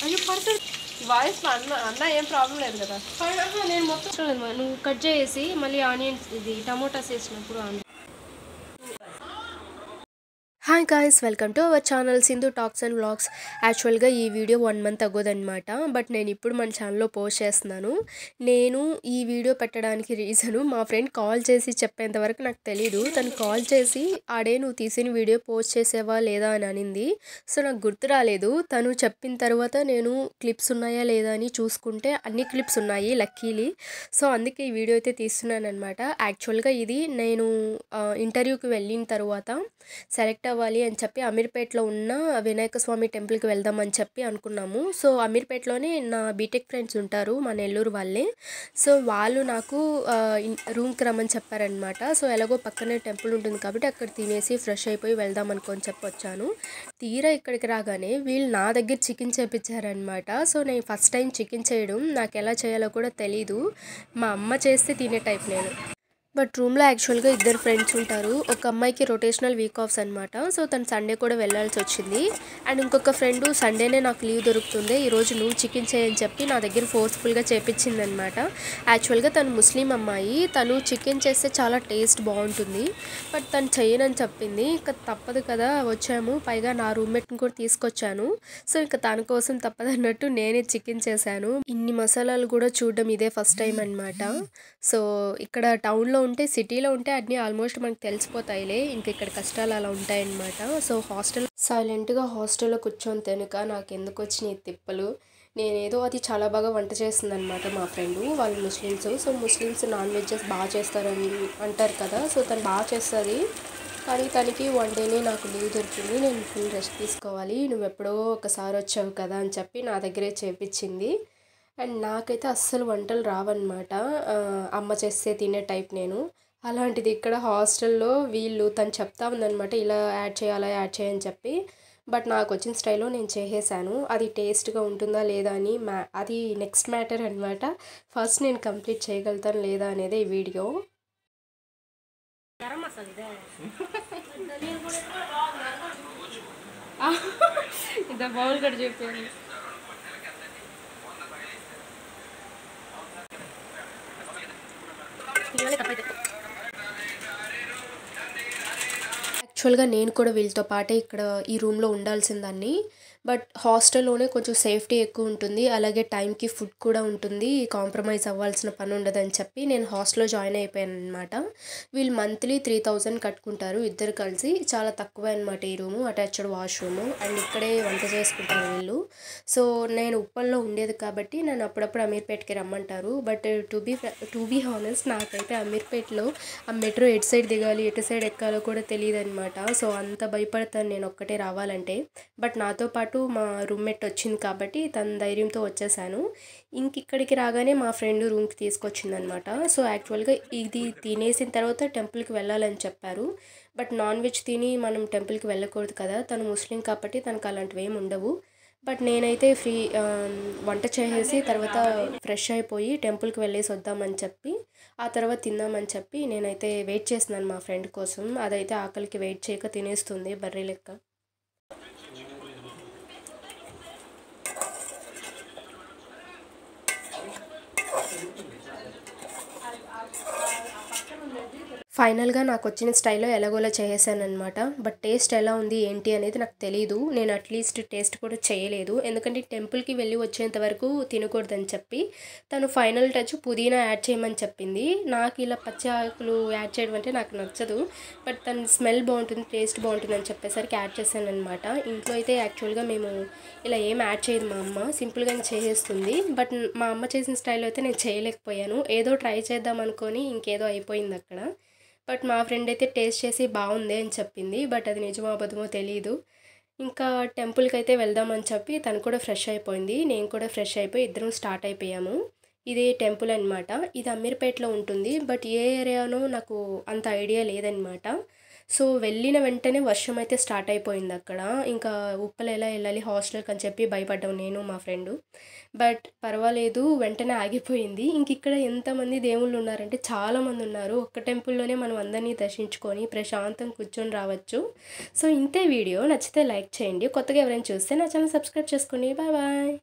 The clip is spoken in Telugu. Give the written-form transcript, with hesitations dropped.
అయ్యో పడుతుంది వాయిస్ అన్న అన్న ఏం ప్రాబ్లం లేదు కదా నేను మొత్తం నువ్వు కట్ చేసి మళ్ళీ ఆనియన్స్ ఇది టమోటాస్ వేసినప్పుడు hi guys welcome to our channel Sindhu talks and vlogs. యాక్చువల్గా ఈ వీడియో 1 మంత్ అగోదనమాట. బట్ నేను ఇప్పుడు మన ఛానల్లో పోస్ట్ చేస్తున్నాను. నేను ఈ వీడియో పెట్టడానికి రీజను మా ఫ్రెండ్ కాల్ చేసి చెప్పేంత వరకు నాకు తెలీదు. తను కాల్ చేసి ఆడే నువ్వు తీసిన వీడియో పోస్ట్ చేసేవా లేదా అని అనింది. సో నాకు గుర్తు రాలేదు. తను చెప్పిన తర్వాత నేను క్లిప్స్ ఉన్నాయా లేదా అని చూసుకుంటే అన్ని క్లిప్స్ ఉన్నాయి లక్కీలీ. సో అందుకే ఈ వీడియో అయితే తీస్తున్నాను అనమాట. యాక్చువల్గా ఇది నేను ఇంటర్వ్యూకి వెళ్ళిన తర్వాత సెలెక్ట్ అవ్వాలి అని చెప్పి అమీర్పేటలో ఉన్న వినాయక స్వామి టెంపుల్కి వెళ్దామని చెప్పి అనుకున్నాము. సో అమీర్పేటలోనే నా బీటెక్ ఫ్రెండ్స్ ఉంటారు, మా నెల్లూరు వాళ్ళే. సో వాళ్ళు నాకు రూమ్కి రమ్మని చెప్పారనమాట. సో ఎలాగో పక్కనే టెంపుల్ ఉంటుంది కాబట్టి అక్కడ తినేసి ఫ్రెష్ అయిపోయి వెళ్దాం అనుకొని చెప్పి వచ్చాను. తీరా ఇక్కడికి రాగానే వీళ్ళు నా దగ్గర చికెన్ చేపించారనమాట. సో నేను ఫస్ట్ టైం చికెన్ చేయడం, నాకు ఎలా చేయాలో కూడా తెలీదు. మా అమ్మ చేస్తే తినే టైప్ నేను. బట్ రూమ్లో యాక్చువల్గా 2 ఫ్రెండ్స్ ఉంటారు. ఒక అమ్మాయికి రొటేషనల్ వీక్ ఆఫ్స్ అనమాట. సో తను సండే కూడా వెళ్ళాల్సి వచ్చింది. అండ్ ఇంకొక ఫ్రెండ్ సండేనే నాకు లీవ్ దొరుకుతుంది, ఈరోజు నువ్వు చికెన్ చేయని చెప్పి నా దగ్గర ఫోర్స్ఫుల్గా చేపించింది అనమాట. యాక్చువల్గా తను ముస్లిం అమ్మాయి. తను చికెన్ చేస్తే చాలా టేస్ట్ బాగుంటుంది. బట్ తను చేయనని చెప్పింది. ఇంకా తప్పదు కదా, వచ్చాము. పైగా నా రూమ్మేట్ని కూడా తీసుకొచ్చాను. సో ఇంకా తన కోసం తప్పదన్నట్టు నేనే చికెన్ చేశాను. ఇన్ని మసాలాలు కూడా చూడడం ఇదే ఫస్ట్ టైం అనమాట. సో ఇక్కడ టౌన్లో ఉంటే, సిటీలో ఉంటే అన్నీ ఆల్మోస్ట్ మనకు తెలిసిపోతాయిలే. ఇంక ఇక్కడ కష్టాలు అలా ఉంటాయన్నమాట. సో సైలెంట్గా హాస్టల్లో కూర్చొని తినక నాకు ఎందుకు వచ్చినాయి తిప్పలు. నేనేదో అది చాలా బాగా వంట చేస్తుంది అనమాట మా ఫ్రెండు. వాళ్ళు Muslims. So Muslims non veggies బాగా చేస్తారని అంటారు కదా. సో తను బాగా చేస్తుంది. కానీ తనకి 1 డేనే నాకు లీవ్ దొరికింది. నేను ఫుల్ రెస్ట్ తీసుకోవాలి, నువ్వు ఎప్పుడో ఒకసారి వచ్చావు కదా అని చెప్పి నా దగ్గరే చేపించింది. అండ్ నాకైతే అస్సలు వంటలు రావన్నమాట. అమ్మ చేస్తే తినే టైప్ నేను. అలాంటిది ఇక్కడ హాస్టల్లో వీళ్ళు తను చెప్తా ఉందనమాట, ఇలా యాడ్ చేయాలా యాడ్ చేయని చెప్పి. బట్ నాకు వచ్చిన స్టైల్లో నేను చేసేసాను. అది టేస్ట్గా ఉంటుందా లేదా అని అది నెక్స్ట్ మ్యాటర్ అనమాట. ఫస్ట్ నేను కంప్లీట్ చేయగలుగుతాను లేదా అనేది ఈ వీడియో. ఇంత బౌల్ కూడా చెప్పాను. యాక్చువల్గా నేను కూడా వీళ్ళతో పాటే ఇక్కడ ఈ రూమ్లో ఉండాల్సిందాన్ని. బట్ హాస్టల్లోనే కొంచెం సేఫ్టీ ఎక్కువ ఉంటుంది, అలాగే టైంకి ఫుడ్ కూడా ఉంటుంది, కాంప్రమైజ్ అవ్వాల్సిన పని ఉండదని చెప్పి నేను హాస్టల్లో జాయిన్ అయిపోయాను అనమాట. వీళ్ళు మంత్లీ 3000 కట్టుకుంటారు ఇద్దరు కలిసి. చాలా తక్కువ అనమాట ఈ రూము, అటాచ్డ్ వాష్రూము. అండ్ ఇక్కడే వంట చేసుకుంటారు వీళ్ళు. సో నేను ఉప్పల్లో ఉండేది కాబట్టి నన్ను అప్పుడప్పుడు అమీర్పేటకి రమ్మంటారు. బట్ టు బీ హానెస్ట్ నాకైతే అమీర్పేటలో ఆ మెట్రో ఎటు సైడ్ దిగాలి ఎటు సైడ్ ఎక్కాలో కూడా తెలియదు అనమాట. సో అంత భయపడతాను నేను ఒక్కటే రావాలంటే. బట్ నాతో పాటు మా రూమ్మేట్ వచ్చింది కాబట్టి తన ధైర్యంతో వచ్చేసాను. ఇక్కడికి రాగానే మా ఫ్రెండ్ రూమ్కి తీసుకొచ్చిందనమాట. సో యాక్చువల్గా ఇది తినేసిన తర్వాత టెంపుల్కి వెళ్ళాలని చెప్పారు. బట్ నాన్ వెజ్ తిని మనం టెంపుల్కి వెళ్ళకూడదు కదా, తను ముస్లిం కాబట్టి తనకు అలాంటివి ఏమి ఉండవు. బట్ నేనైతే వంట చేసేసి తర్వాత ఫ్రెష్ అయిపోయి టెంపుల్కి వెళ్ళేసి వద్దామని చెప్పి ఆ తర్వాత తిందామని చెప్పి నేనైతే వెయిట్ చేస్తున్నాను మా ఫ్రెండ్ కోసం. అదైతే ఆకలికి వెయిట్ చేయక తినేస్తుంది బర్రె లెక్క. ఫైనల్గా నాకు వచ్చిన స్టైల్లో ఎలాగోలా చేసేసానమాట. బట్ టేస్ట్ ఎలా ఉంది ఏంటి అనేది నాకు తెలీదు. నేను అట్లీస్ట్ టేస్ట్ కూడా చేయలేదు, ఎందుకంటే టెంపుల్కి వెళ్ళి వచ్చేంత వరకు తినకూడదని చెప్పి. తను ఫైనల్ టచ్ పుదీనా యాడ్ చేయమని చెప్పింది. నాకు ఇలా పచ్చి ఆకులు యాడ్ చేయడం అంటే నాకు నచ్చదు. బట్ తను స్మెల్ బాగుంటుంది, టేస్ట్ బాగుంటుంది అని చెప్పేసరికి యాడ్ చేశాను అనమాట. ఇంట్లో అయితే యాక్చువల్గా మేము ఇలా ఏం యాడ్ చేయదు, మా అమ్మ సింపుల్గానే చేసేస్తుంది. బట్ మా అమ్మ చేసిన స్టైల్లో అయితే నేను చేయలేకపోయాను. ఏదో ట్రై చేద్దాం అనుకొని ఇంకేదో అయిపోయింది అక్కడ. బట్ మా ఫ్రెండ్ అయితే టేస్ట్ చేసి బాగుంది అని చెప్పింది. బట్ అది నిజమో అబద్ధమో తెలియదు. ఇంకా టెంపుల్కి అయితే వెళ్దామని చెప్పి తను కూడా ఫ్రెష్ అయిపోయింది, నేను కూడా ఫ్రెష్ అయిపోయి ఇద్దరం స్టార్ట్ అయిపోయాము. ఇది టెంపుల్ అనమాట. ఇది అమీర్పేటలో ఉంటుంది. బట్ ఏ ఏరియానో నాకు అంత ఐడియా లేదనమాట. సో వెళ్ళిన వెంటనే వర్షం అయితే స్టార్ట్ అయిపోయింది అక్కడ. ఇంకా ఉప్పలు ఎలా వెళ్ళాలి హాస్టల్కి అని చెప్పి భయపడ్డాం నేను మా ఫ్రెండు. బట్ పర్వాలేదు, వెంటనే ఆగిపోయింది. ఇక్కడ ఎంతమంది దేవుళ్ళు ఉన్నారంటే చాలామంది ఉన్నారు. ఒక్క టెంపుల్లోనే మనం అందరినీ దర్శించుకొని ప్రశాంతంగా కూర్చొని రావచ్చు. సో ఇంతే వీడియో. నచ్చితే లైక్ చేయండి. కొత్తగా ఎవరైనా చూస్తే నా ఛానల్ సబ్స్క్రైబ్ చేసుకోండి. Bye bye.